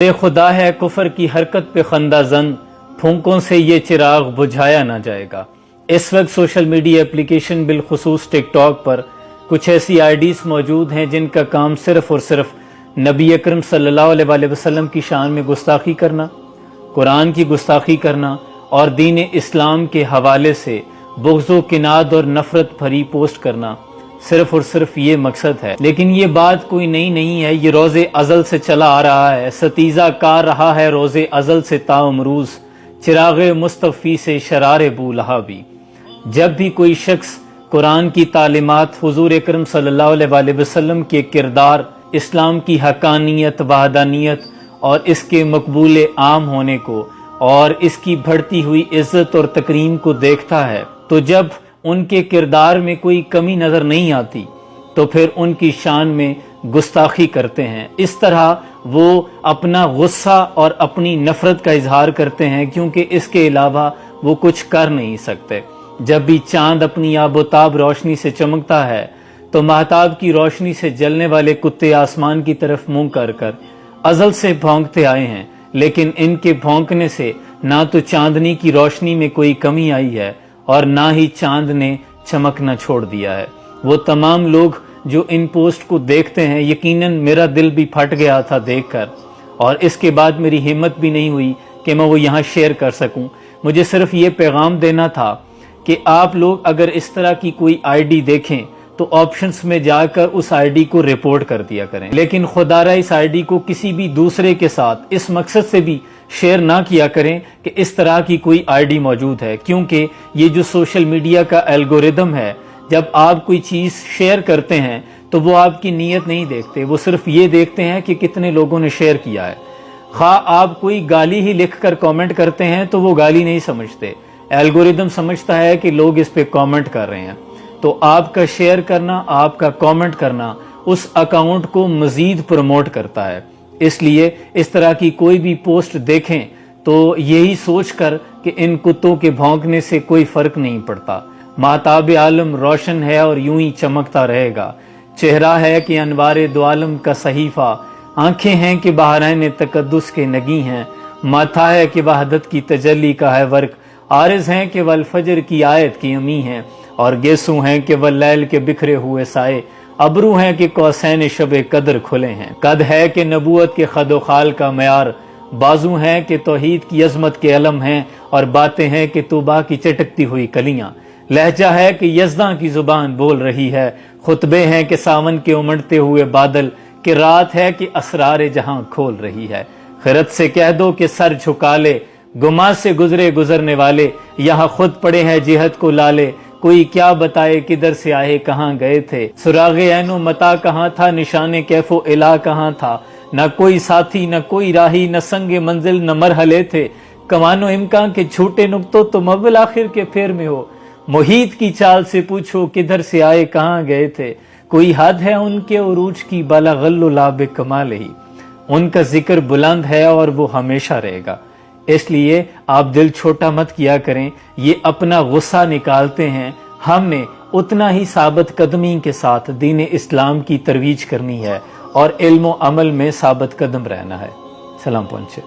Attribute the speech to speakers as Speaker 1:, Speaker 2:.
Speaker 1: بے خدا ہے کفر کی حرکت پہ خندہ زن، پھونکوں سے یہ چراغ بجھایا نہ جائے گا۔ اس وقت سوشل میڈیا اپلیکیشن بالخصوص ٹک ٹاک پر کچھ ایسی آئیڈیز موجود ہیں جن کا کام صرف اور صرف نبی اکرم صلی اللہ علیہ وسلم کی شان میں گستاخی کرنا، قرآن کی گستاخی کرنا اور دین اسلام کے حوالے سے بغض و کناد اور نفرت بھری پوسٹ کرنا، صرف اور صرف یہ مقصد ہے۔ لیکن یہ بات کوئی نئی نہیں ہے، یہ روز ازل سے چلا آ رہا ہے، ستیزہ کار رہا ہے روز ازل سے تا امروز، چراغ مصطفی سے شرار بو لہابی۔ جب بھی کوئی شخص قرآن کی تعلیمات، حضور اکرم صلی اللہ علیہ وسلم کے کردار، اسلام کی حقانیت، وحدانیت اور اس کے مقبول عام ہونے کو اور اس کی بڑھتی ہوئی عزت اور تکریم کو دیکھتا ہے تو جب ان کے کردار میں کوئی کمی نظر نہیں آتی تو پھر ان کی شان میں گستاخی کرتے ہیں۔ اس طرح وہ اپنا غصہ اور اپنی نفرت کا اظہار کرتے ہیں کیونکہ اس کے علاوہ وہ کچھ کر نہیں سکتے۔ جب بھی چاند اپنی آب و تاب روشنی سے چمکتا ہے تو مہتاب کی روشنی سے جلنے والے کتے آسمان کی طرف منہ کر کر ازل سے بھونکتے آئے ہیں، لیکن ان کے بھونکنے سے نہ تو چاندنی کی روشنی میں کوئی کمی آئی ہے اور نہ ہی چاند نے چمکنا چھوڑ دیا ہے۔ وہ تمام لوگ جو ان پوسٹ کو دیکھتے ہیں، یقیناً میرا دل بھی پھٹ گیا تھا دیکھ کر، اور اس کے بعد میری ہمت بھی نہیں ہوئی کہ میں وہ یہاں شیئر کر سکوں۔ مجھے صرف یہ پیغام دینا تھا کہ آپ لوگ اگر اس طرح کی کوئی آئی ڈی دیکھیں تو آپشنز میں جا کر اس آئی ڈی کو رپورٹ کر دیا کریں، لیکن خدا را اس آئی ڈی کو کسی بھی دوسرے کے ساتھ اس مقصد سے بھی شیئر نہ کیا کریں کہ اس طرح کی کوئی آئی ڈی موجود ہے، کیونکہ یہ جو سوشل میڈیا کا الگوریدم ہے، جب آپ کوئی چیز شیئر کرتے ہیں تو وہ آپ کی نیت نہیں دیکھتے، وہ صرف یہ دیکھتے ہیں کہ کتنے لوگوں نے شیئر کیا ہے۔ خواہ آپ کوئی گالی ہی لکھ کر کامنٹ کرتے ہیں تو وہ گالی نہیں سمجھتے، الگوریدم سمجھتا ہے کہ لوگ اس پہ کامنٹ کر رہے ہیں، تو آپ کا شیئر کرنا، آپ کا کامنٹ کرنا اس اکاؤنٹ کو مزید پروموٹ کرتا ہے۔ اس لیے اس طرح کی کوئی بھی پوسٹ دیکھیں تو یہی سوچ کر کہ ان کتوں کے بھونکنے سے کوئی فرق نہیں پڑتا، مہتاب عالم روشن ہے اور یوں ہی چمکتا رہے گا، چہرہ ہے کہ انوار دو عالم کا صحیفہ، آنکھیں ہیں کہ بحرین تقدس کے نگی ہیں، ماتھا ہے کہ وحدت کی تجلی کا ہے ورق، عارض ہیں کہ والفجر کی آیت کی امی ہیں، اور گیسو ہیں کہ واللیل کے بکھرے ہوئے سائے، ابرو ہیں کہ قوسین شب قدر کھلے ہیں، قد ہے کہ نبوت کے خد و خال کا معیار، بازو ہیں کہ توحید کی عظمت کے علم ہیں، اور باتیں ہیں کہ طوبا کی چٹکتی ہوئی کلیاں، لہجہ ہے کہ یزداں کی زبان بول رہی ہے، خطبے ہیں کہ ساون کے امڑتے ہوئے بادل، کہ رات ہے کہ اسرار جہاں کھول رہی ہے، خرد سے کہہ دو کہ سر جھکا لے، گما سے گزرے گزرنے والے، یہاں خود پڑے ہیں جہت کو لالے، کوئی کیا بتائے کدھر سے آئے کہاں گئے تھے، سراغ عین و متا کہاں تھا، نشان کیف و الا کہاں تھا، نہ کوئی ساتھی نہ کوئی راہی، نہ سنگ منزل نہ مرحلے تھے، کمان و امکان کے جھوٹے نقطوں تم اول آخر کے پھیر میں ہو، محیط کی چال سے پوچھو کدھر سے آئے کہاں گئے تھے، کوئی حد ہے ان کے عروج کی بالا غل و لاب کمال ہی، ان کا ذکر بلند ہے اور وہ ہمیشہ رہے گا۔ اس لیے آپ دل چھوٹا مت کیا کریں، یہ اپنا غصہ نکالتے ہیں، ہم نے اتنا ہی ثابت قدمی کے ساتھ دین اسلام کی ترویج کرنی ہے اور علم و عمل میں ثابت قدم رہنا ہے۔ سلام پہنچے۔